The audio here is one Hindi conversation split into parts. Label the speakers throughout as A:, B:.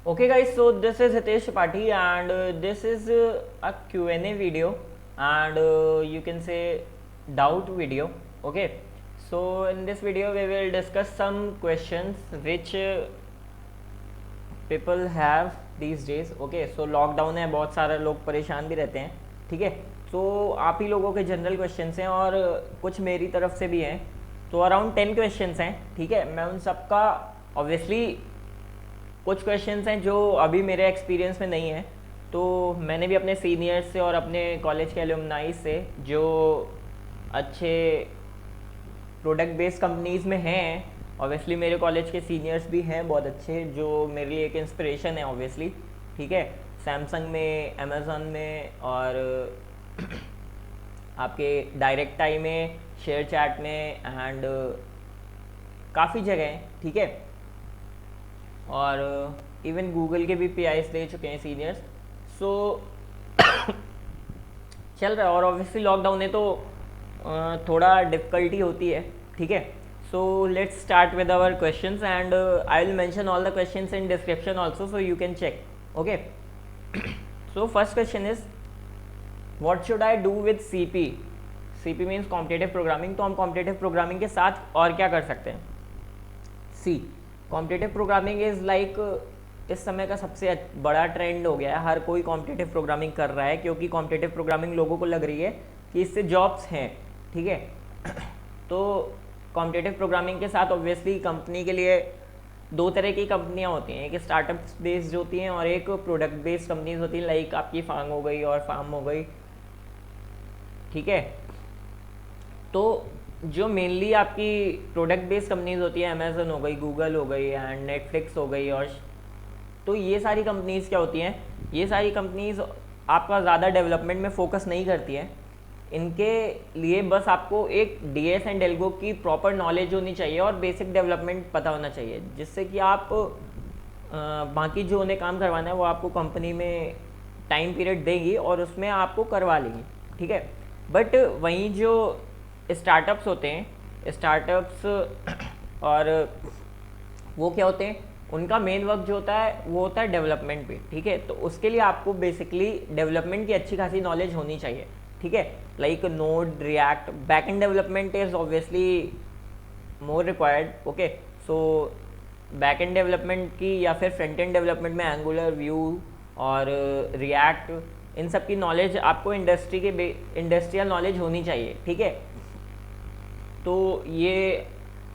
A: Okay guys, so this is Hitesh Tripathi and this is a Q&A video and you can say doubt video. Okay, so in this video we will discuss some questions which people have these days. Okay, so lockdown है, बहुत सारे लोग परेशान भी रहते हैं. ठीक है, तो आप ही लोगों के जनरल क्वेश्चंस हैं और कुछ मेरी तरफ से भी हैं. तो अराउंड 10 क्वेश्चंस हैं. ठीक है, मैं उन सबका ऑब्वियसली कुछ क्वेश्चंस हैं जो अभी मेरे एक्सपीरियंस में नहीं है, तो मैंने भी अपने सीनियर्स से और अपने कॉलेज के एलुमनाई से जो अच्छे प्रोडक्ट बेस्ड कंपनीज़ में हैं, ऑब्वियसली मेरे कॉलेज के सीनियर्स भी हैं बहुत अच्छे जो मेरे लिए एक इंस्पिरेशन है ऑब्वियसली. ठीक है, सैमसंग में, अमेज़न में और आपके डायरेक्ट टाई में, शेयर चैट में एंड काफ़ी जगह हैं. ठीक है, और इवन गूगल के भी पीआईस दे चुके हैं सीनियर्स. सो चल रहा है और ऑब्वियसली लॉकडाउन है तो थोड़ा डिफ़िकल्टी होती है. ठीक है, so let's start with our questions and I will mention all the questions in description also so you can check. Okay, so first question is what should I do with CP. CP means competitive programming. तो हम कॉम्पिटिटिव प्रोग्रामिंग के साथ और क्या कर सकते हैं. सी कॉम्पिटिटिव प्रोग्रामिंग इज़ लाइक इस समय का सबसे बड़ा ट्रेंड हो गया है. हर कोई कॉम्पिटिटिव प्रोग्रामिंग कर रहा है क्योंकि कॉम्पिटिटिव प्रोग्रामिंग लोगों को लग रही है कि इससे जॉब्स हैं. ठीक है, तो कॉम्पिटिटिव प्रोग्रामिंग के साथ ऑब्वियसली कंपनी के लिए दो तरह की कंपनियां होती हैं. एक स्टार्टअप्स बेस्ड होती हैं और एक प्रोडक्ट बेस्ड कंपनीज होती हैं, लाइक आपकी फांग हो गई और फार्म हो गई. ठीक है, तो जो मेनली आपकी प्रोडक्ट बेस्ड कंपनीज होती है, अमेज़न हो गई, गूगल हो गई एंड नेटफ्लिक्स हो गई, और तो ये सारी कंपनीज़ क्या होती हैं, ये सारी कंपनीज़ आपका ज़्यादा डेवलपमेंट में फोकस नहीं करती हैं. इनके लिए बस आपको एक डीएस एंड एल्गो की प्रॉपर नॉलेज होनी चाहिए और बेसिक डेवलपमेंट पता होना चाहिए, जिससे कि आप बाकी जो उन्हें काम करवाना है वो आपको कंपनी में टाइम पीरियड देगी और उसमें आपको करवा लेंगी. ठीक है, बट वहीं जो स्टार्टअप्स होते हैं, स्टार्टअप्स और वो क्या होते हैं, उनका मेन वर्क जो होता है वो होता है डेवलपमेंट पे. ठीक है, तो उसके लिए आपको बेसिकली डेवलपमेंट की अच्छी खासी नॉलेज होनी चाहिए. ठीक है, like node, react, back and development is obviously more required. Okay, so back and development की या फिर फ्रंट एंड डेवलपमेंट में एंगुलर, व्यू और रिएक्ट, इन सब की नॉलेज आपको इंडस्ट्रियल नॉलेज होनी चाहिए. ठीक है, तो ये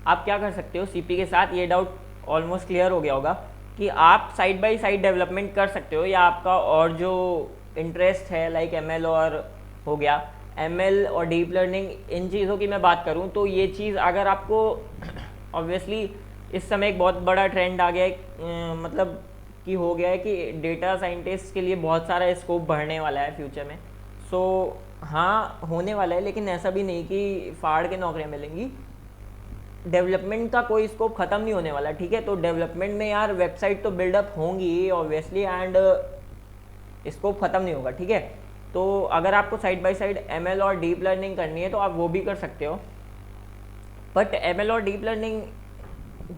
A: आप क्या कर सकते हो सीपी के साथ. ये डाउट ऑलमोस्ट क्लियर हो गया होगा कि आप साइड बाय साइड डेवलपमेंट कर सकते हो, या आपका और जो इंटरेस्ट है लाइक एमएल और हो गया, एमएल और डीप लर्निंग, इन चीज़ों की मैं बात करूं तो ये चीज़ अगर आपको ऑब्वियसली इस समय एक बहुत बड़ा ट्रेंड आ गया है, मतलब कि हो गया है कि डेटा साइंटिस्ट के लिए बहुत सारा स्कोप बढ़ने वाला है फ्यूचर में. सो हाँ, होने वाला है, लेकिन ऐसा भी नहीं कि फाड़ के नौकरियां मिलेंगी. डेवलपमेंट का कोई स्कोप ख़त्म नहीं होने वाला. ठीक है, तो डेवलपमेंट में यार वेबसाइट तो बिल्डअप होंगी ऑब्वियसली एंड स्कोप ख़त्म नहीं होगा. ठीक है, तो अगर आपको साइड बाय साइड एमएल और डीप लर्निंग करनी है तो आप वो भी कर सकते हो, बट एमएल और डीप लर्निंग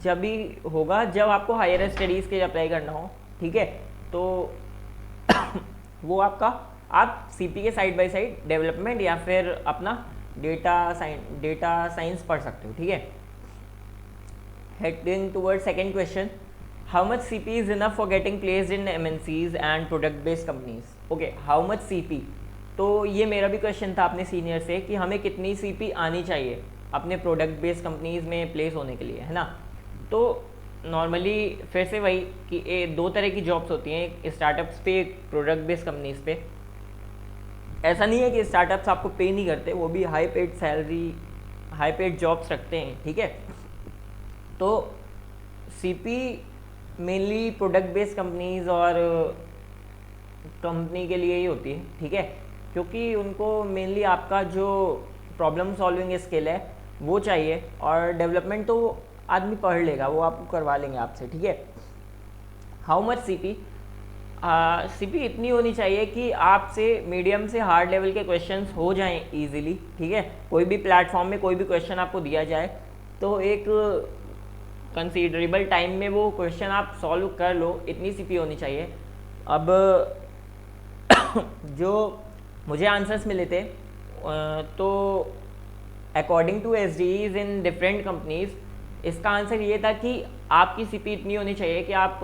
A: जब भी होगा जब आपको हायर स्टडीज़ के लिए अप्लाई करना हो. ठीक है, तो वो आपका आप सीपी के साइड बाय साइड डेवलपमेंट या फिर अपना डेटा साइंस पढ़ सकते हो. ठीक है, heading toward second question, how much CP is enough for getting placed in MNCs and product based companies. Okay, how much CP, तो ये मेरा भी क्वेश्चन था अपने सीनियर से कि हमें कितनी सीपी आनी चाहिए अपने प्रोडक्ट बेस्ड कंपनीज में प्लेस होने के लिए, है ना. तो नॉर्मली फिर से वही कि दो तरह की जॉब्स होती हैं, एक स्टार्टअप्स पे, एक प्रोडक्ट बेस्ड कंपनीज पे. ऐसा नहीं है कि स्टार्टअप्स आपको पे नहीं करते, वो भी high paid salary, high paid jobs रखते हैं. ठीक है, तो CP mainly product based companies और कंपनी के लिए ही होती है. ठीक है, क्योंकि उनको मेनली आपका जो प्रॉब्लम सॉल्विंग स्किल है वो चाहिए, और डेवलपमेंट तो आदमी पढ़ लेगा, वो आपको करवा लेंगे आपसे. ठीक है, हाउ मच सीपी, सीपी इतनी होनी चाहिए कि आपसे मीडियम से हार्ड लेवल के क्वेश्चंस हो जाएं इजीली. ठीक है, कोई भी प्लेटफॉर्म में कोई भी क्वेश्चन आपको दिया जाए तो एक कंसीडरेबल टाइम में वो क्वेश्चन आप सॉल्व कर लो, इतनी सीपी होनी चाहिए। अब जो मुझे आंसर्स मिले थे तो according to S D is in different companies, इसका आंसर ये था कि आपकी सीपी इतनी होनी चाहिए कि आप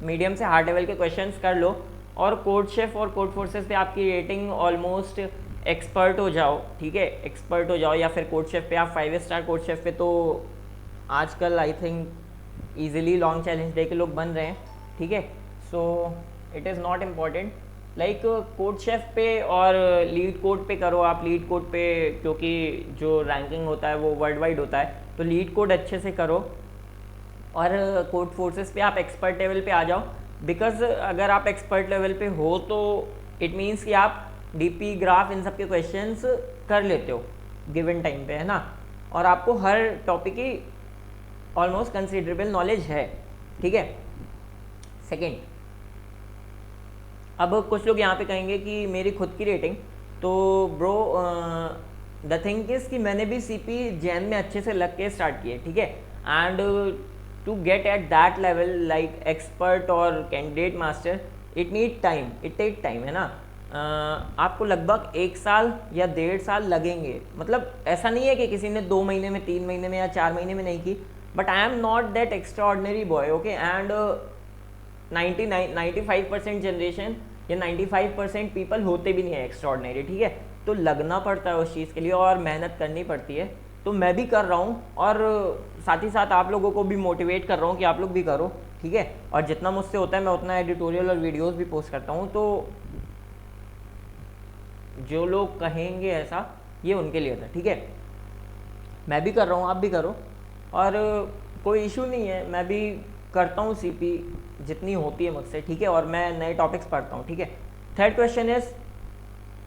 A: मीडियम से हार्ड लेवल के क्वेश्चंस कर लो और कोड शेफ और कोड फोर्सेस पे आपकी रेटिंग ऑलमोस्ट एक्सपर्ट हो जाओ, ठीक है, एक्सपर्ट हो जाओ, या फिर कोड शेफ पे आप 5 स्टार कोड शेफ पे तो आजकल I think easily long challenge day के लोग बन रहे हैं, ठीक है। So it is not important like code chef पे और लीड कोड पे करो आप, लीड कोड पे क्योंकि जो रैंकिंग होता है वो वर्ल्ड वाइड होता है, तो लीड कोड अच्छे से करो और कोड फोर्सेस पे आप एक्सपर्ट लेवल पे आ जाओ। बिकॉज अगर आप एक्सपर्ट लेवल पे हो तो इट मीन्स कि आप डीपी ग्राफ इन सब के क्वेश्चंस कर लेते हो गिवन टाइम पे, है ना, और आपको हर टॉपिक की ऑलमोस्ट कंसिडरेबल नॉलेज है, ठीक है। सेकेंड, अब कुछ लोग यहाँ पे कहेंगे कि मेरी खुद की रेटिंग, तो ब्रो द थिंग इज़ कि मैंने भी सीपी जैन में अच्छे से लग के स्टार्ट किए, ठीक है, and to get at that level like expert और candidate master it need time, it take time, है ना। आपको लगभग 1 साल या 1.5 साल लगेंगे, मतलब ऐसा नहीं है कि किसी ने 2 महीने में, 3 महीने में या 4 महीने में नहीं की, but I am not that extra ordinary boy, okay, and 95% generation या 95% पीपल होते भी नहीं है एक्स्ट्रा ऑर्डनरी, ठीक है। तो लगना पड़ता है उस चीज़ के लिए और मेहनत करनी पड़ती है, तो मैं भी कर रहा हूँ और साथ ही साथ आप लोगों को भी मोटिवेट कर रहा हूँ कि आप लोग भी करो, ठीक है। और जितना मुझसे होता है मैं उतना एडिटोरियल और वीडियोस भी पोस्ट करता हूँ, तो जो लोग कहेंगे ऐसा ये उनके लिए था, ठीक है। मैं भी कर रहा हूँ, आप भी करो, और कोई इशू नहीं है, मैं भी करता हूँ सीपी जितनी होती है मुझसे, ठीक है, और मैं नए टॉपिक्स पढ़ता हूँ, ठीक है। Third question is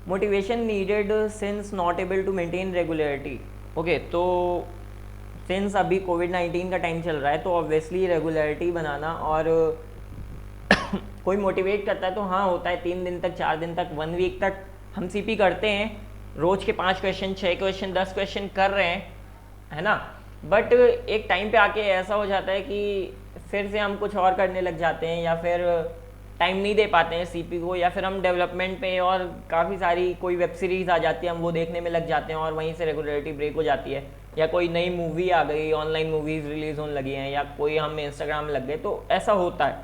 A: motivation needed since not able to maintain regularity, okay. तो सिंस अभी कोविड-19 का टाइम चल रहा है तो ऑब्वियसली रेगुलरिटी बनाना और कोई मोटिवेट करता है तो हाँ होता है, 3 दिन तक, 4 दिन तक, 1 वीक तक हम सीपी करते हैं, रोज के 5 क्वेश्चन, 6 क्वेश्चन, 10 क्वेश्चन कर रहे हैं, है ना। बट एक टाइम पे आके ऐसा हो जाता है कि फिर से हम कुछ और करने लग जाते हैं या फिर टाइम नहीं दे पाते हैं सीपी को, या फिर हम डेवलपमेंट पे और काफ़ी सारी कोई वेब सीरीज़ आ जाती है हम वो देखने में लग जाते हैं और वहीं से रेगुलरिटी ब्रेक हो जाती है, या कोई नई मूवी आ गई, ऑनलाइन मूवीज़ रिलीज़ होने लगी हैं, या कोई हम इंस्टाग्राम में लग गए, तो ऐसा होता है,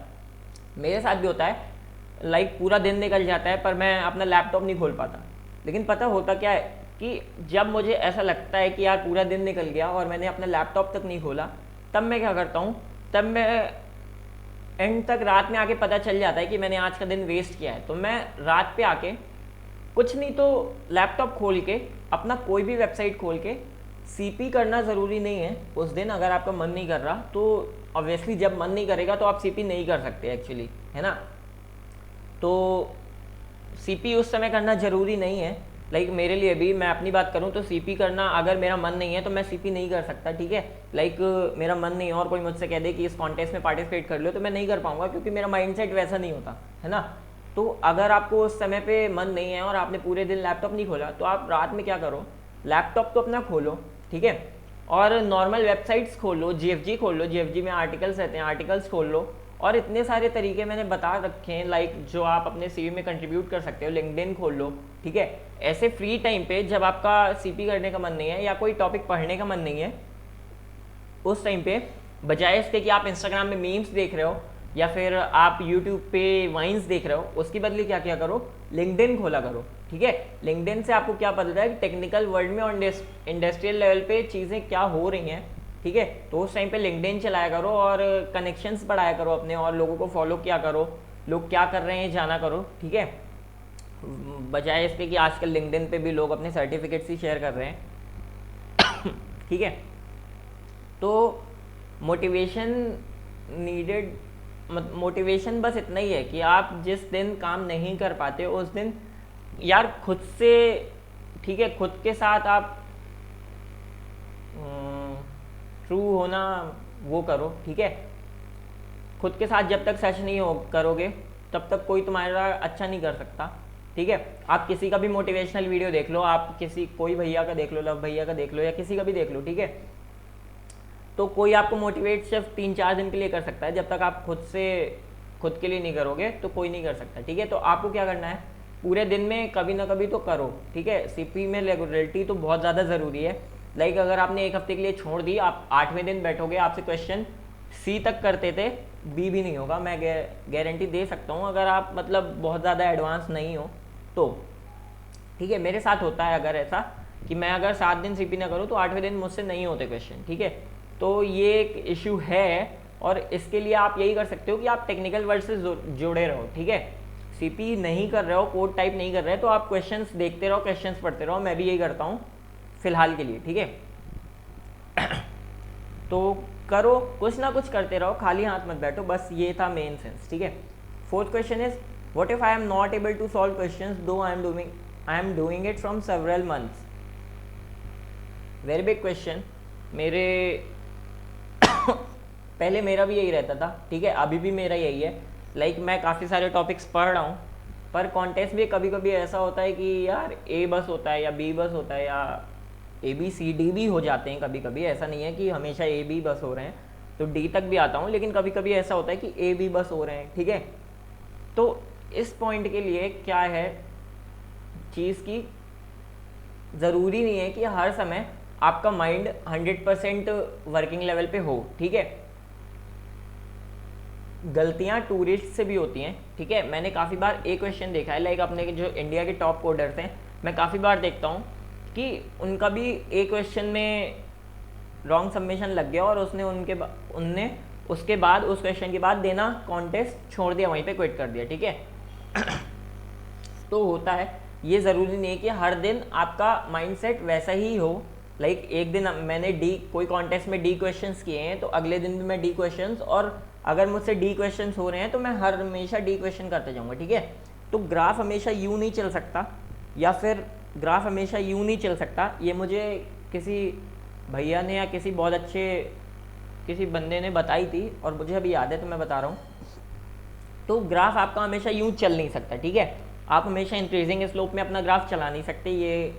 A: मेरे साथ भी होता है। लाइक पूरा दिन निकल जाता है पर मैं अपना लैपटॉप नहीं खोल पाता। लेकिन पता होता क्या है कि जब मुझे ऐसा लगता है कि यार पूरा दिन निकल गया और मैंने अपना लैपटॉप तक नहीं खोला, तब मैं क्या करता हूँ, तब मैं एंड तक रात में आके पता चल जाता है कि मैंने आज का दिन वेस्ट किया है, तो मैं रात पे आके कुछ नहीं तो लैपटॉप खोल के अपना कोई भी वेबसाइट खोल के, सीपी करना ज़रूरी नहीं है उस दिन, अगर आपका मन नहीं कर रहा तो ऑब्वियसली जब मन नहीं करेगा तो आप सीपी नहीं कर सकते एक्चुअली, है ना। तो सीपी उस समय करना ज़रूरी नहीं है, लाइक मेरे लिए भी, मैं अपनी बात करूं तो सीपी करना अगर मेरा मन नहीं है तो मैं सीपी नहीं कर सकता, ठीक है। लाइक मेरा मन नहीं है और कोई मुझसे कह दे कि इस कॉन्टेस्ट में पार्टिसिपेट कर लो तो मैं नहीं कर पाऊंगा क्योंकि मेरा माइंडसेट वैसा नहीं होता, है ना। तो अगर आपको उस समय पे मन नहीं है और आपने पूरे दिन लैपटॉप नहीं खोला तो आप रात में क्या करो, लैपटॉप तो अपना खोलो, ठीक है, और नॉर्मल वेबसाइट्स खोल लो, जीएफजी खोल लो, जीएफजी में आर्टिकल्स रहते हैं, आर्टिकल्स खोल लो, और इतने सारे तरीके मैंने बता रखे हैं लाइक जो आप अपने सीवी में कंट्रीब्यूट कर सकते हो, लिंक्डइन खोल लो, ठीक है। ऐसे फ्री टाइम पे जब आपका सीपी करने का मन नहीं है या कोई टॉपिक पढ़ने का मन नहीं है, उस टाइम पे बजाय इसके कि आप इंस्टाग्राम में मीम्स देख रहे हो या फिर आप यूट्यूब पे वाइन्स देख रहे हो, उसकी बदले क्या क्या करो, लिंक्डइन खोला करो, ठीक है। लिंक्डइन से आपको क्या पता है कि टेक्निकल वर्ल्ड में और इंडस्ट्रियल लेवल पे चीज़ें क्या हो रही हैं, ठीक है। तो उस टाइम पे लिंक्डइन चलाया करो और कनेक्शंस बढ़ाया करो अपने, और लोगों को फॉलो किया करो, लोग क्या कर रहे हैं जाना करो, ठीक है। बजाय इसके कि आजकल लिंक्डइन पे भी लोग अपने सर्टिफिकेट्स ही शेयर कर रहे हैं ठीक है। तो मोटिवेशन नीडेड, मोटिवेशन बस इतना ही है कि आप जिस दिन काम नहीं कर पाते उस दिन यार खुद से, ठीक है, खुद के साथ आप ट्रू होना वो करो, ठीक है। खुद के साथ जब तक सच नहीं हो करोगे तब तक कोई तुम्हारा अच्छा नहीं कर सकता, ठीक है। आप किसी का भी मोटिवेशनल वीडियो देख लो, आप किसी कोई भैया का देख लो, लव भैया का देख लो, या किसी का भी देख लो, ठीक है। तो कोई आपको मोटिवेट सिर्फ 3-4 दिन के लिए कर सकता है, जब तक आप खुद के लिए नहीं करोगे तो कोई नहीं कर सकता, ठीक है। तो आपको क्या करना है, पूरे दिन में कभी ना कभी तो करो, ठीक है। सीपी में रेगुलरिटी तो बहुत ज़्यादा ज़रूरी है। लाइक अगर आपने एक हफ्ते के लिए छोड़ दी, आप 8वें दिन बैठोगे, आपसे क्वेश्चन सी तक करते थे, बी भी नहीं होगा, मैं गारंटी दे सकता हूँ, अगर आप मतलब बहुत ज़्यादा एडवांस नहीं हो तो, ठीक है। मेरे साथ होता है अगर ऐसा कि मैं अगर 7 दिन सीपी ना करूँ तो 8वें दिन मुझसे नहीं होते क्वेश्चन, ठीक है। तो ये एक इशू है, और इसके लिए आप यही कर सकते हो कि आप टेक्निकल वर्ड से जुड़े रहो, ठीक है। सीपी नहीं कर रहे हो, कोड टाइप नहीं कर रहे तो आप क्वेश्चंस देखते रहो, क्वेश्चंस पढ़ते रहो, मैं भी यही करता हूँ फिलहाल के लिए, ठीक है। तो करो, कुछ ना कुछ करते रहो, खाली हाथ मत बैठो, बस ये था मेन सेंस, ठीक है। 4th question is what if I am not able to solve questions though I am doing it from several months. Very big question. मेरे पहले मेरा भी यही रहता था, ठीक है, अभी भी मेरा यही है। लाइक मैं काफ़ी सारे टॉपिक्स पढ़ रहा हूँ, पर कॉन्टेस्ट भी कभी कभी ऐसा होता है कि यार ए बस होता है या बी बस होता है या ABCD भी हो जाते हैं कभी कभी, ऐसा नहीं है कि हमेशा AB बस हो रहे हैं, तो D तक भी आता हूँ, लेकिन कभी कभी ऐसा होता है कि AB बस हो रहे हैं, ठीक है। तो इस पॉइंट के लिए क्या है चीज़ की, ज़रूरी नहीं है कि हर समय आपका माइंड 100% वर्किंग लेवल पे हो, ठीक है। गलतियां टूरिस्ट से भी होती हैं, ठीक है। मैंने काफ़ी बार एक क्वेश्चन देखा है, लाइक अपने जो इंडिया के टॉप कोडर्स हैं, मैं काफ़ी बार देखता हूँ कि उनका भी एक क्वेश्चन में रॉन्ग सबमिशन लग गया और उनने उसके बाद उस क्वेश्चन के बाद देना कॉन्टेस्ट छोड़ दिया, वहीं पे क्विट कर दिया, ठीक है। तो होता है, ये ज़रूरी नहीं है कि हर दिन आपका माइंडसेट वैसा ही हो। लाइक एक दिन मैंने कोई कॉन्टेस्ट में D क्वेश्चंस किए हैं तो अगले दिन भी मैं D क्वेश्चंस, और अगर मुझसे D क्वेश्चंस हो रहे हैं तो मैं हमेशा D क्वेश्चन करते जाऊँगा, ठीक है। तो ग्राफ हमेशा यूँ नहीं चल सकता, या फिर ग्राफ हमेशा यूँ नहीं चल सकता, ये मुझे किसी भैया ने या किसी बंदे ने बताई थी और मुझे अभी याद है तो मैं बता रहा हूँ। तो ग्राफ आपका हमेशा यूँ चल नहीं सकता, ठीक है। आप हमेशा इंक्रीजिंग स्लोप में अपना ग्राफ चला नहीं सकते, ये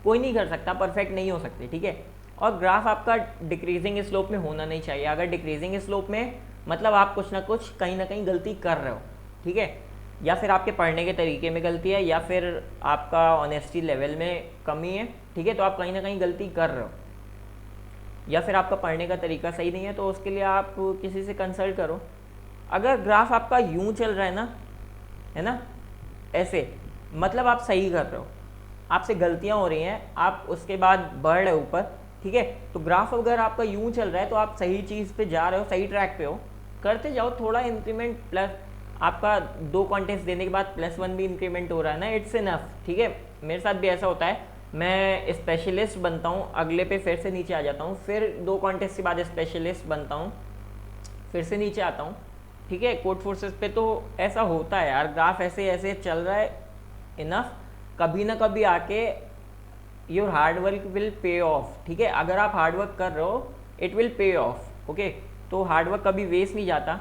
A: कोई नहीं कर सकता, परफेक्ट नहीं हो सकते, ठीक है। और ग्राफ आपका डिक्रीजिंग स्लोप में होना नहीं चाहिए। अगर डिक्रीजिंग स्लोप में मतलब आप कुछ ना कुछ कहीं ना कहीं गलती कर रहे हो, ठीक है, या फिर आपके पढ़ने के तरीके में गलती है, या फिर आपका ऑनेस्टी लेवल में कमी है, ठीक है। तो आप कहीं ना कहीं गलती कर रहे हो, या फिर आपका पढ़ने का तरीका सही नहीं है, तो उसके लिए आप किसी से कंसल्ट करो। अगर ग्राफ आपका यूँ चल रहा है ना ऐसे, मतलब आप सही कर रहे हो, आपसे गलतियां हो रही हैं, आप उसके बाद बढ़ रहे हो ऊपर, ठीक है। तो ग्राफ अगर आपका यूं चल रहा है तो आप सही चीज़ पे जा रहे हो, सही ट्रैक पे हो, करते जाओ, थोड़ा इंक्रीमेंट प्लस आपका 2 कॉन्टेस्ट देने के बाद +1 भी इंक्रीमेंट हो रहा है ना, इट्स इनफ, ठीक है। मेरे साथ भी ऐसा होता है, मैं स्पेशलिस्ट बनता हूँ, अगले पे फिर से नीचे आ जाता हूँ, फिर 2 कॉन्टेस्ट के बाद स्पेशलिस्ट बनता हूँ, फिर से नीचे आता हूँ, ठीक है। कोड फोर्सेस पे तो ऐसा होता है यार, ग्राफ ऐसे ऐसे चल रहा है इनफ, कभी ना कभी आके your hard work will pay of, ठीक है। अगर आप हार्ड वर्क कर रहे हो it will pay of, okay. तो हार्ड वर्क कभी वेस्ट नहीं जाता।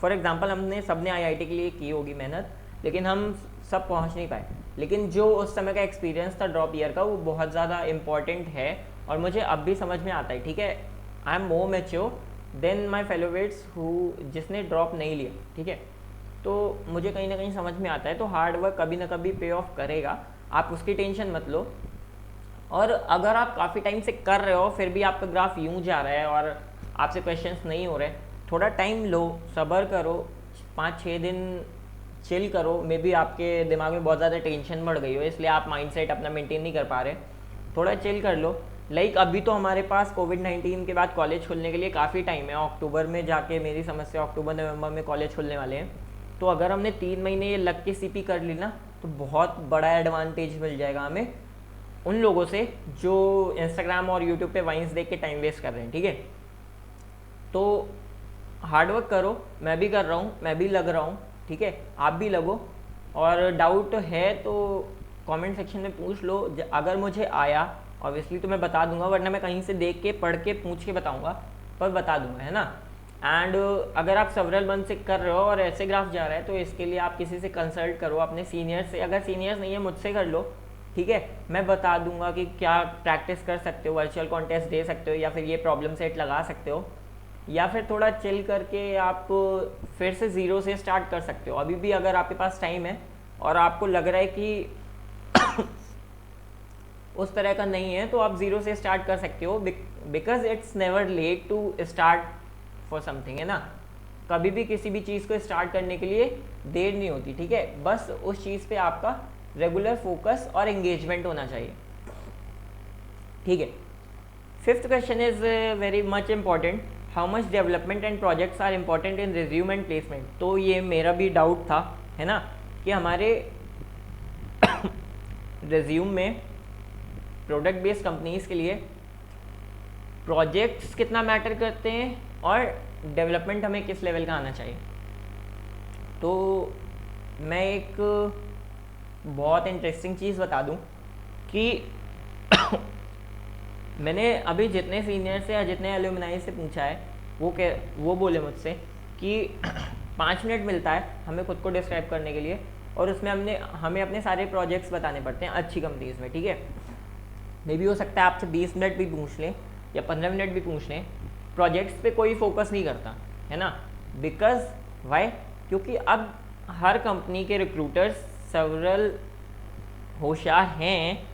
A: फॉर एग्जांपल हमने सबने IIT के लिए की होगी मेहनत, लेकिन हम सब पहुंच नहीं पाए, लेकिन जो उस समय का एक्सपीरियंस था ड्रॉप ईयर का, वो बहुत ज़्यादा इंपॉर्टेंट है और मुझे अब भी समझ में आता है, ठीक है। I am more mature than my fellowmates जिसने ड्रॉप नहीं लिया, ठीक है। तो मुझे कहीं ना कहीं समझ में आता है, तो हार्ड वर्क कभी ना कभी पे ऑफ करेगा, आप उसकी टेंशन मत लो। और अगर आप काफ़ी टाइम से कर रहे हो फिर भी आपका ग्राफ यूं जा रहा है और आपसे क्वेश्चंस नहीं हो रहे, थोड़ा टाइम लो, सब्र करो, 5-6 दिन चिल करो। मे बी आपके दिमाग में बहुत ज़्यादा टेंशन बढ़ गई हो, इसलिए आप माइंडसेट अपना मेंटेन नहीं कर पा रहे, थोड़ा चिल कर लो। लाइक अभी तो हमारे पास कोविड-19 के बाद कॉलेज खुलने के लिए काफ़ी टाइम है, अक्टूबर में जाके मेरी समस्या अक्टूबर नवंबर में कॉलेज खुलने वाले हैं। तो अगर हमने 3 महीने ये लग के CP कर ली ना, तो बहुत बड़ा एडवांटेज मिल जाएगा हमें उन लोगों से जो इंस्टाग्राम और यूट्यूब पे वाइन्स देख के टाइम वेस्ट कर रहे हैं, ठीक है। तो हार्डवर्क करो, मैं भी कर रहा हूँ, मैं भी लग रहा हूँ, ठीक है, आप भी लगो। और डाउट है तो कमेंट सेक्शन में पूछ लो, अगर मुझे आया ऑब्वियसली तो मैं बता दूंगा, वरना मैं कहीं से देख के पढ़ के पूछ के बताऊंगा, पर बता दूंगा, है ना। एंड अगर आप सेवरल मंथ से कर रहे हो और ऐसे ग्राफ जा रहा है तो इसके लिए आप किसी से कंसल्ट करो, अपने सीनियर से, अगर सीनियर्स नहीं है मुझसे कर लो, ठीक है, मैं बता दूंगा कि क्या प्रैक्टिस कर सकते हो, वर्चुअल कॉन्टेस्ट दे सकते हो, या फिर ये प्रॉब्लम सेट लगा सकते हो, या फिर थोड़ा चिल करके आप फिर से ज़ीरो से स्टार्ट कर सकते हो। अभी भी अगर आपके पास टाइम है और आपको लग रहा है कि उस तरह का नहीं है, तो आप ज़ीरो से स्टार्ट कर सकते हो, because it's never late to start for something, है ना। कभी भी किसी भी चीज़ को स्टार्ट करने के लिए देर नहीं होती, ठीक है। बस उस चीज़ पे आपका रेगुलर फोकस और एंगेजमेंट होना चाहिए, ठीक है। Fifth question is very much important, how much development and projects are important in resume and placement. तो ये मेरा भी डाउट था, है ना, कि हमारे रिज्यूम में प्रोडक्ट बेस्ड कंपनीज के लिए प्रोजेक्ट्स कितना मैटर करते हैं और डेवलपमेंट हमें किस लेवल का आना चाहिए। तो मैं एक बहुत इंटरेस्टिंग चीज़ बता दूं कि मैंने अभी जितने सीनियर से या जितने एल्यूमिनाई से पूछा है, वो बोले मुझसे कि 5 मिनट मिलता है हमें खुद को डिस्क्राइब करने के लिए, और उसमें हमें अपने सारे प्रोजेक्ट्स बताने पड़ते हैं अच्छी कंपनीज़ में, ठीक है। मे भी हो सकता है आपसे 20 मिनट भी पूछ लें या 15 मिनट भी पूछ लें, प्रोजेक्ट्स पे कोई फोकस नहीं करता, है ना। बिकॉज वाई, क्योंकि अब हर कंपनी के रिक्रूटर्स सेवरल होशियार हैं,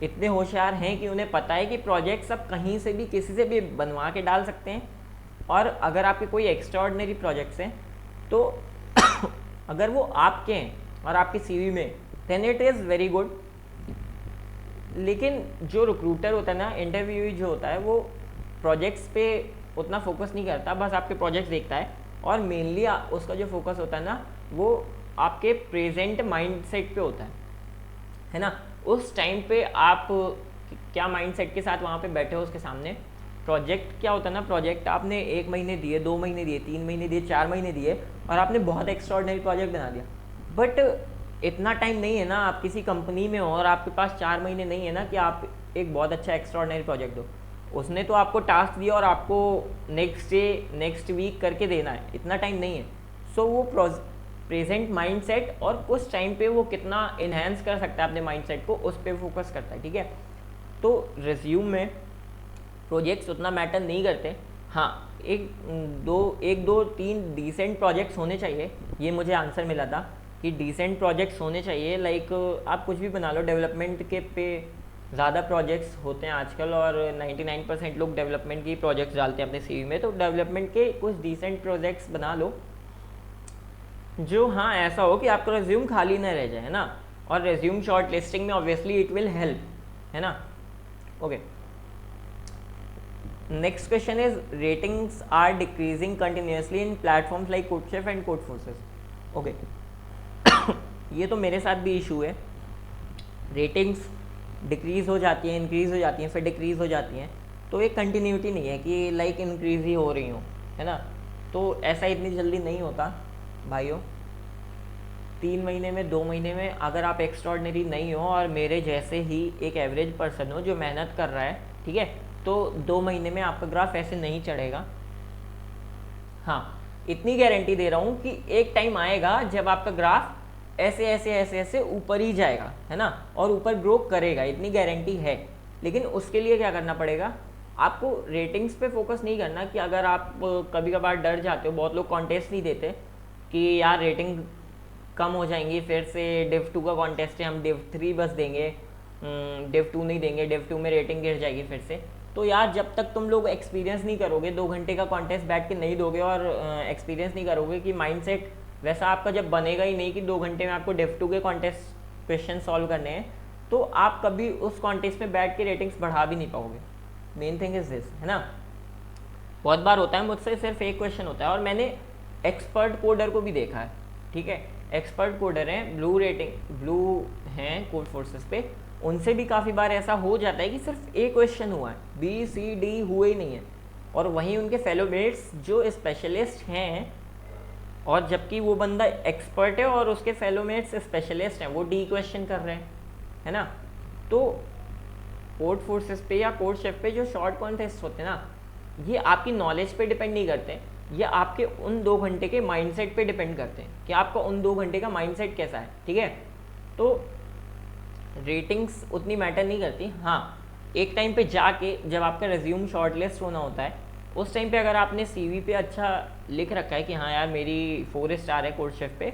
A: इतने होशियार हैं कि उन्हें पता है कि प्रोजेक्ट्स अब कहीं से भी किसी से भी बनवा के डाल सकते हैं। और अगर आपके कोई एक्स्ट्राऑर्डिनरी प्रोजेक्ट्स हैं तो अगर वो आपके हैं और आपके सीवी में, then it is very good. लेकिन जो रिक्रूटर होता है ना, इंटरव्यू जो होता है, वो प्रोजेक्ट्स पे उतना फोकस नहीं करता, बस आपके प्रोजेक्ट्स देखता है, और मेनली उसका जो फोकस होता है ना, वो आपके प्रेजेंट माइंडसेट पे होता है ना। उस टाइम पे आप क्या माइंडसेट के साथ वहाँ पे बैठे हो उसके सामने। प्रोजेक्ट क्या होता है ना, प्रोजेक्ट आपने 1 महीने दिए, 2 महीने दिए, 3 महीने दिए, 4 महीने दिए, और आपने बहुत एक्स्ट्राऑर्डिनरी प्रोजेक्ट बना दिया। बट इतना टाइम नहीं है ना, आप किसी कंपनी में हो और आपके पास 4 महीने नहीं है ना कि आप एक बहुत अच्छा एक्स्ट्राऑर्डिनरी प्रोजेक्ट दो। उसने तो आपको टास्क दिया और आपको नेक्स्ट डे, नेक्स्ट वीक करके देना है, इतना टाइम नहीं है। सो वो प्रेजेंट माइंडसेट और उस टाइम पे वो कितना इन्हेंस कर सकता है अपने माइंडसेट को, उस पर फोकस करता है, ठीक है। तो रिज्यूम में प्रोजेक्ट्स उतना मैटर नहीं करते। हाँ, एक दो तीन डिसेंट प्रोजेक्ट्स होने चाहिए, ये मुझे आंसर मिला था कि डिसेंट प्रोजेक्ट्स होने चाहिए। लाइक आप कुछ भी बना लो, डेवलपमेंट के पे ज़्यादा प्रोजेक्ट्स होते हैं आजकल, और 99% लोग डेवलपमेंट की प्रोजेक्ट्स डालते हैं अपने सीवी में। तो डेवलपमेंट के कुछ डिसेंट प्रोजेक्ट्स बना लो जो, हाँ, ऐसा हो कि आपका रिज्यूम खाली ना रह जाए, है ना। और रिज्यूम शॉर्ट लिस्टिंग में ऑब्वियसली इट विल हेल्प, है ना। Okay, next question is ratings are decreasing continuously in platforms like CodeChef and Codeforces. Okay, ये तो मेरे साथ भी इशू है, रेटिंग्स डिक्रीज़ हो जाती हैं, इंक्रीज़ हो जाती हैं, फिर डिक्रीज़ हो जाती हैं। तो एक कंटिन्यूटी नहीं है कि लाइक इंक्रीज़ ही हो रही हो, है ना। तो ऐसा इतनी जल्दी नहीं होता भाइयों। 3 महीने में, 2 महीने में अगर आप एक्स्ट्राऑर्डिनरी नहीं हो और मेरे जैसे ही एक एवरेज पर्सन हो जो मेहनत कर रहा है, ठीक है, तो 2 महीने में आपका ग्राफ ऐसे नहीं चढ़ेगा। हाँ, इतनी गारंटी दे रहा हूँ कि एक टाइम आएगा जब आपका ग्राफ ऐसे ऐसे ऐसे ऐसे ऊपर ही जाएगा, है ना, और ऊपर ग्रो करेगा, इतनी गारंटी है। लेकिन उसके लिए क्या करना पड़ेगा, आपको रेटिंग्स पे फोकस नहीं करना। कि अगर आप कभी कभार डर जाते हो, बहुत लोग कॉन्टेस्ट नहीं देते कि यार रेटिंग कम हो जाएंगी, फिर से डिव 2 का कॉन्टेस्ट है, हम डिव 3 बस देंगे, डिव 2 नहीं देंगे, डिव 2 में रेटिंग गिर जाएगी फिर से। तो यार जब तक तुम लोग एक्सपीरियंस नहीं करोगे, 2 घंटे का कॉन्टेस्ट बैठ के नहीं दोगे और एक्सपीरियंस नहीं करोगे, कि माइंडसेट वैसा आपका जब बनेगा ही नहीं कि 2 घंटे में आपको डिव 2 के कॉन्टेस्ट क्वेश्चन सॉल्व करने हैं, तो आप कभी उस कॉन्टेस्ट में बैठ के रेटिंग्स बढ़ा भी नहीं पाओगे। मेन थिंग इज दिस, है ना। बहुत बार होता है मुझसे सिर्फ एक क्वेश्चन होता है, और मैंने एक्सपर्ट कोडर को भी देखा है, ठीक है। एक्सपर्ट कोडर हैं, ब्लू हैं कोड फोर्सेस पे, उनसे भी काफ़ी बार ऐसा हो जाता है कि सिर्फ एक क्वेश्चन हुआ है, BCD हुए ही नहीं है, और वहीं उनके फेलो मेट्स जो स्पेशलिस्ट हैं, और जबकि वो बंदा एक्सपर्ट है और उसके फेलो मेट्स स्पेशलिस्ट हैं, वो D क्वेश्चन कर रहे हैं, है ना। तो कोड फोर्सेस पे या कोड शेफ पे जो शॉर्ट कॉन्टेस्ट होते हैं ना, ये आपकी नॉलेज पे डिपेंड नहीं करते, ये आपके उन 2 घंटे के माइंडसेट पे डिपेंड करते हैं कि आपका उन 2 घंटे का माइंडसेट कैसा है, ठीक है। तो रेटिंग्स उतनी मैटर नहीं करती। हाँ, एक टाइम पे जाके जब आपका रिज्यूम शॉर्टलिस्ट होना होता है, उस टाइम पे अगर आपने सीवी पे अच्छा लिख रखा है कि हाँ यार मेरी 4 स्टार है कोडशेफ पे,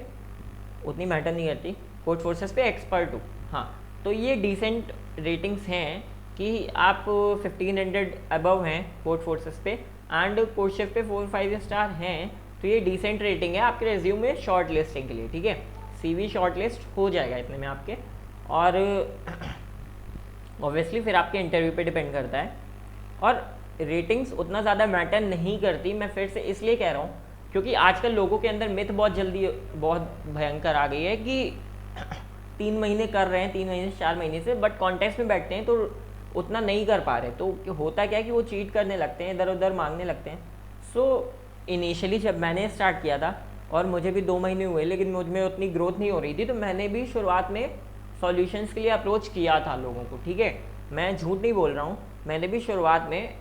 A: उतनी मैटर नहीं करती। कोड फोर्सेस पे एक्सपर्ट हो, हाँ, तो ये डिसेंट रेटिंग्स हैं कि आप 1500 अबव हैं कोड फोर्सेस पे एंड कोडशेफ पे 4-5 स्टार हैं, तो ये डिसेंट रेटिंग है आपके रेज्यूम में शॉर्ट लिस्टिंग के लिए, ठीक है। सीवी शॉर्ट लिस्ट हो जाएगा इतने में आपके, और ऑब्वियसली फिर आपके इंटरव्यू पे डिपेंड करता है। और रेटिंग्स उतना ज़्यादा मैटर नहीं करती, मैं फिर से इसलिए कह रहा हूँ क्योंकि आजकल लोगों के अंदर मिथ बहुत भयंकर आ गई है कि 3 महीने कर रहे हैं, 3 महीने से 4 महीने से, बट कॉन्टेस्ट में बैठते हैं तो उतना नहीं कर पा रहे, तो होता क्या है कि वो चीट करने लगते हैं, इधर उधर मांगने लगते हैं। सो इनिशियली जब मैंने स्टार्ट किया था, और मुझे भी 2 महीने हुए, लेकिन मुझ में उतनी ग्रोथ नहीं हो रही थी, तो मैंने भी शुरुआत में सॉल्यूशंस के लिए अप्रोच किया था लोगों को, ठीक है। मैं झूठ नहीं बोल रहा हूँ, मैंने भी शुरुआत में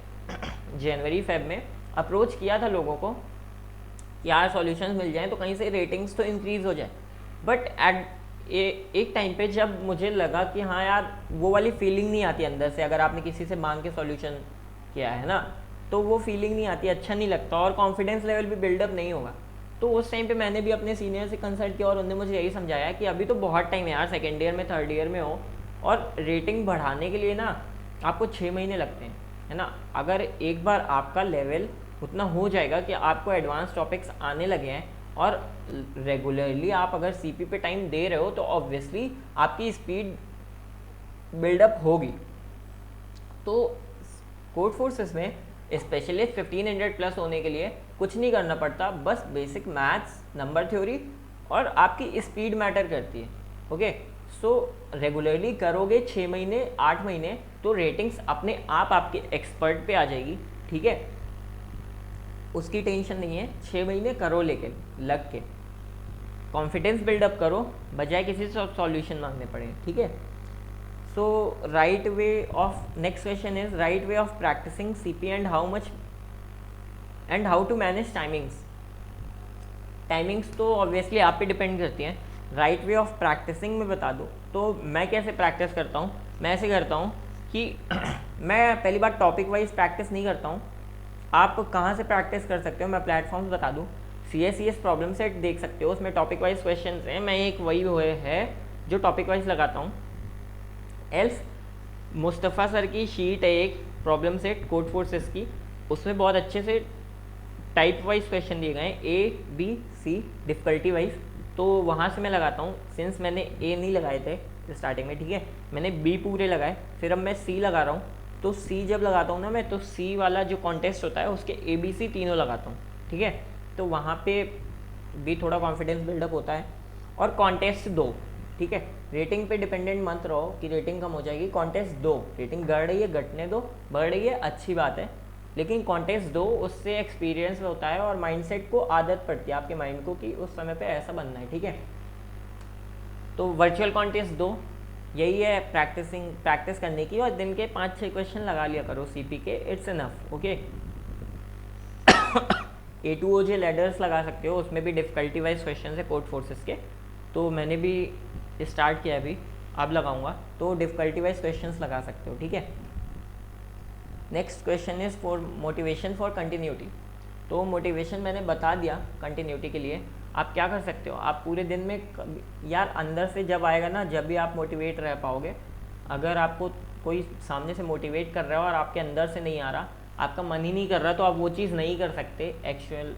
A: जनवरी फेब में अप्रोच किया था लोगों को, यार सॉल्यूशंस मिल जाएं तो कहीं से रेटिंग्स तो इंक्रीज़ हो जाए। बट एक टाइम पे जब मुझे लगा कि हाँ यार वो वाली फीलिंग नहीं आती अंदर से, अगर आपने किसी से मांग के सॉल्यूशन किया है ना, तो वो फीलिंग नहीं आती, अच्छा नहीं लगता, और कॉन्फिडेंस लेवल भी बिल्डअप नहीं होगा। तो उस टाइम पे मैंने भी अपने सीनियर से कंसल्ट किया और उन्होंने मुझे यही समझाया कि अभी तो बहुत टाइम है यार, सेकेंड ईयर में, थर्ड ईयर में हो, और रेटिंग बढ़ाने के लिए ना आपको 6 महीने लगते हैं, है ना। अगर एक बार आपका लेवल उतना हो जाएगा कि आपको एडवांस टॉपिक्स आने लगे हैं और रेगुलरली आप अगर सीपी पे टाइम दे रहे हो, तो ऑब्वियसली आपकी स्पीड बिल्डअप होगी। तो कोड फोर्सेस में स्पेशली 1500 प्लस होने के लिए कुछ नहीं करना पड़ता, बस बेसिक मैथ्स, नंबर थ्योरी और आपकी स्पीड मैटर करती है, ओके। सो रेगुलरली करोगे 6 महीने 8 महीने, तो रेटिंग्स अपने आप आपके एक्सपर्ट पे आ जाएगी, ठीक है, उसकी टेंशन नहीं है। 6 महीने करो, लेकिन लग के कॉन्फिडेंस बिल्डअप करो, बजाय किसी से सॉल्यूशन मांगने पड़े, ठीक है। So right way of, next question is right way of practicing CP and how to manage timings. Timings तो ऑब्वियसली आप पे डिपेंड करती हैं। राइट वे ऑफ प्रैक्टिसिंग में बता दूँ तो मैं कैसे प्रैक्टिस करता हूँ, मैं ऐसे करता हूँ कि मैं पहली बार टॉपिक वाइज प्रैक्टिस नहीं करता हूँ। आप कहाँ से प्रैक्टिस कर सकते हो, मैं प्लेटफॉर्म्स बता दूँ। CSCS प्रॉब्लम सेट देख सकते हो, उसमें टॉपिक वाइज क्वेश्चन हैं, मैं एक वही हुए है जो टॉपिक वाइज लगाता हूँ। एल्स मुस्तफ़ा सर की शीट है एक प्रॉब्लम सेट कोड फोर्सेस की, उसमें बहुत अच्छे से टाइप वाइज क्वेश्चन दिए गए हैं, A, B, C difficulty wise, तो वहाँ से मैं लगाता हूँ। सिंस मैंने A नहीं लगाए थे स्टार्टिंग में, ठीक है, मैंने B पूरे लगाए, फिर अब मैं C लगा रहा हूँ। तो C जब लगाता हूँ ना मैं, तो C वाला जो कॉन्टेस्ट होता है उसके ABC तीनों लगाता हूँ, ठीक है, तो वहाँ पे भी थोड़ा कॉन्फिडेंस बिल्डअप होता है। और कॉन्टेस्ट 2, ठीक है, रेटिंग पे डिपेंडेंट मत रहो कि रेटिंग कम हो जाएगी। कॉन्टेस्ट 2, रेटिंग बढ़ रही है घटने दो, बढ़ रही है अच्छी बात है, लेकिन कॉन्टेस्ट 2 उससे एक्सपीरियंस होता है और माइंडसेट को आदत पड़ती है आपके माइंड को कि उस समय पे ऐसा बनना है, ठीक है। तो वर्चुअल कॉन्टेस्ट 2 यही है प्रैक्टिस करने की, और दिन के 5-6 क्वेश्चन लगा लिया करो सीपी के, it's enough, okay. A2OJ ladders लगा सकते हो, उसमें भी डिफ़िकल्टी वाइज क्वेश्चन है कोड फोर्सेस के, तो मैंने भी स्टार्ट किया अभी, अब लगाऊंगा, तो डिफ़िकल्टी वाइज क्वेश्चंस लगा सकते हो, ठीक है। Next question is for motivation for continuity. तो मोटिवेशन मैंने बता दिया कंटिन्यूटी के लिए। आप क्या कर सकते हो, आप पूरे दिन में यार अंदर से जब आएगा ना, जब भी आप मोटिवेट रह पाओगे। अगर आपको कोई सामने से मोटिवेट कर रहा है और आपके अंदर से नहीं आ रहा, आपका मन ही नहीं कर रहा, तो आप वो चीज़ नहीं कर सकते, एक्चुअल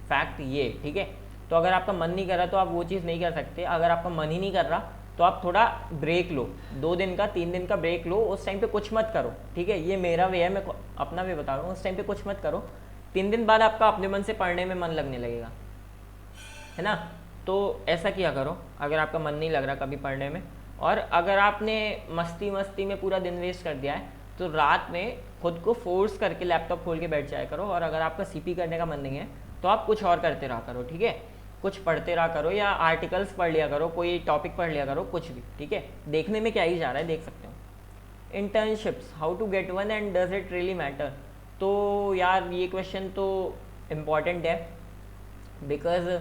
A: फैक्ट ये, ठीक है। तो अगर आपका मन नहीं कर रहा तो आप वो चीज़ नहीं कर सकते। अगर आपका मन ही नहीं कर रहा तो आप थोड़ा ब्रेक लो, 2 दिन का 3 दिन का ब्रेक लो, उस टाइम पे कुछ मत करो, ठीक है, ये मेरा वे है, मैं अपना वे बता रहा हूँ। उस टाइम पे कुछ मत करो, 3 दिन बाद आपका अपने मन से पढ़ने में मन लगने लगेगा, है ना। तो ऐसा किया करो अगर आपका मन नहीं लग रहा कभी पढ़ने में। और अगर आपने मस्ती में पूरा दिन वेस्ट कर दिया है, तो रात में खुद को फोर्स करके लैपटॉप खोल के बैठ जाया करो। और अगर आपका सीपी करने का मन नहीं है तो आप कुछ और करते रहा करो, ठीक है, कुछ पढ़ते रहा करो, या आर्टिकल्स पढ़ लिया करो, कोई टॉपिक पढ़ लिया करो, कुछ भी, ठीक है। देखने में क्या ही जा रहा है, देख सकते हो। Internships, how to get one and does it really matter. तो यार ये क्वेश्चन तो इम्पॉर्टेंट है, बिकॉज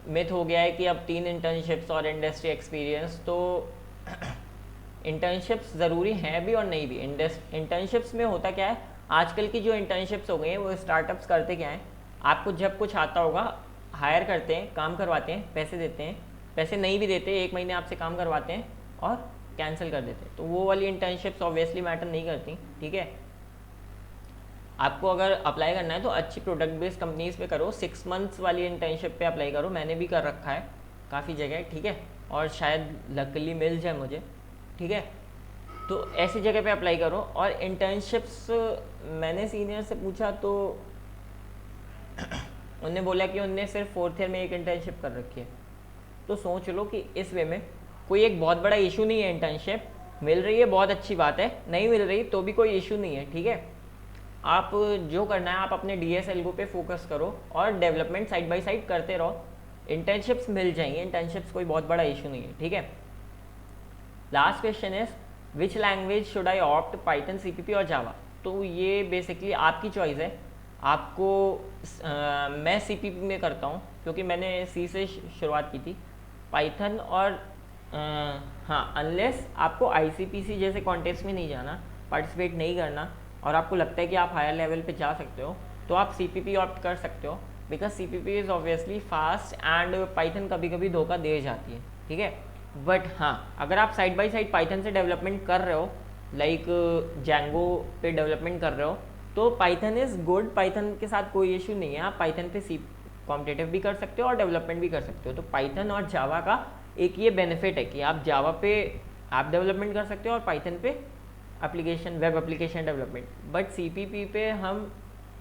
A: मिथ हो गया है कि अब 3 इंटर्नशिप्स और इंडस्ट्री एक्सपीरियंस, तो इंटर्नशिप्स ज़रूरी हैं भी और नहीं भी। इंटर्नशिप्स में होता क्या है, आजकल की जो इंटर्नशिप्स हो गई हैं वो स्टार्टअप्स करते क्या हैं, आपको जब कुछ आता होगा हायर करते हैं, काम करवाते हैं, पैसे देते हैं, पैसे नहीं भी देते, 1 महीने आपसे काम करवाते हैं और कैंसिल कर देते हैं। तो वो वाली इंटर्नशिप्स ऑब्वियसली मैटर नहीं करती, ठीक है। आपको अगर अप्लाई करना है तो अच्छी प्रोडक्ट बेस्ड कंपनीज पे करो, 6 मंथ्स वाली इंटर्नशिप पे अप्लाई करो, मैंने भी कर रखा है काफ़ी जगह, ठीक है, और शायद लकीली मिल जाए मुझे, ठीक है। तो ऐसी जगह पे अप्लाई करो। और इंटर्नशिप्स मैंने सीनियर से पूछा तो उनने बोला कि उनने सिर्फ 4th ईयर में एक इंटर्नशिप कर रखी है। तो सोच लो कि इस वे में कोई एक बहुत बड़ा इशू नहीं है, इंटर्नशिप मिल रही है बहुत अच्छी बात है, नहीं मिल रही तो भी कोई इशू नहीं है, ठीक है। आप जो करना है आप अपने DSLGO पे फोकस करो और डेवलपमेंट साइड बाय साइड करते रहो, इंटर्नशिप्स मिल जाएंगे, इंटर्नशिप्स कोई बहुत बड़ा इशू नहीं है, ठीक है। Last question is which language should I opt, Python, CPP और जावा। तो ये बेसिकली आपकी चॉइस है, आपको मैं CPP में करता हूँ क्योंकि मैंने C से शुरुआत की थी। पाइथन और हाँ, अनलेस आपको ICPC जैसे कॉन्टेस्ट में नहीं जाना, पार्टिसिपेट नहीं करना और आपको लगता है कि आप हायर लेवल पे जा सकते हो तो आप CPP ऑप्ट कर सकते हो, because CPP is obviously fast and Python कभी कभी धोखा दे जाती है, ठीक है। बट हाँ, अगर आप साइड बाय साइड पाइथन से डेवलपमेंट कर रहे हो, लाइक जैंगो पे डेवलपमेंट कर रहे हो, तो पाइथन इज़ गुड, पाइथन के साथ कोई इशू नहीं है, आप पाइथन पे कॉम्पिटिटिव भी कर सकते हो और डेवलपमेंट भी कर सकते हो। तो पाइथन और जावा का एक ये बेनिफिट है कि आप जावा पे ऐप डेवलपमेंट कर सकते हो और पाइथन पे application, web application development. But CPP पे हम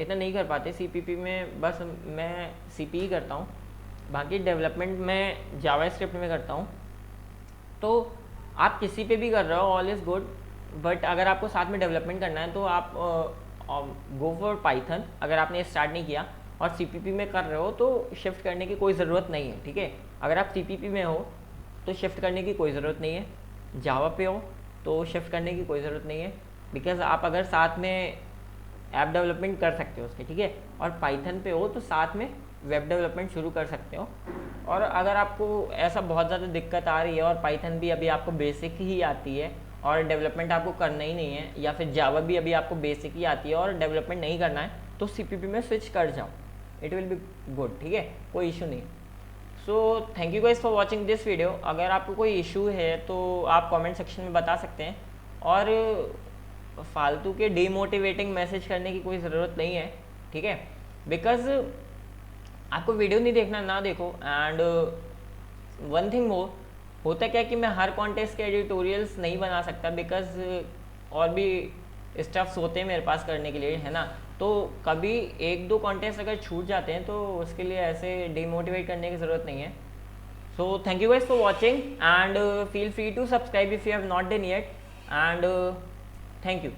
A: इतना नहीं कर पाते, CPP में बस मैं CP ही करता हूँ, बाकी डेवलपमेंट मैं जावा स्क्रिप्ट में करता हूँ। तो आप किसी पे भी कर रहे हो, ऑल इज़ गुड, बट अगर आपको साथ में डेवलपमेंट करना है तो आप गो फॉर पाइथन अगर आपने स्टार्ट नहीं किया, और CPP में कर रहे हो तो शिफ्ट करने की कोई ज़रूरत नहीं है, ठीक है। अगर आप CPP में हो तो शिफ्ट करने की कोई ज़रूरत नहीं है, जावा पे हो तो शिफ्ट करने की कोई ज़रूरत नहीं है, बिकॉज आप अगर साथ में ऐप डेवलपमेंट कर सकते हो उसके, ठीक है। और पाइथन पे हो तो साथ में वेब डेवलपमेंट शुरू कर सकते हो। और अगर आपको ऐसा बहुत ज़्यादा दिक्कत आ रही है और पाइथन भी अभी आपको बेसिक ही आती है और डेवलपमेंट आपको करना ही नहीं है, या फिर जावा भी अभी आपको बेसिक ही आती है और डेवलपमेंट नहीं करना है, तो CPP में स्विच कर जाओ, इट विल बी गुड, ठीक है, कोई इशू नहीं। सो thank you guys for watching this video. अगर आपको कोई इशू है तो आप कमेंट सेक्शन में बता सकते हैं, और फालतू के डीमोटिवेटिंग मैसेज करने की कोई ज़रूरत नहीं है, ठीक है, बिकॉज आपको वीडियो नहीं देखना ना देखो। एंड वन थिंग मोर, होता क्या कि मैं हर कॉन्टेस्ट के एडिटोरियल्स नहीं बना सकता, बिकॉज और भी स्टफ्स होते हैं मेरे पास करने के लिए, है ना। तो कभी 1-2 कॉन्टेस्ट अगर छूट जाते हैं तो उसके लिए ऐसे डिमोटिवेट करने की ज़रूरत नहीं है। So thank you guys for watching and feel free to subscribe if you have not done yet, and thank you.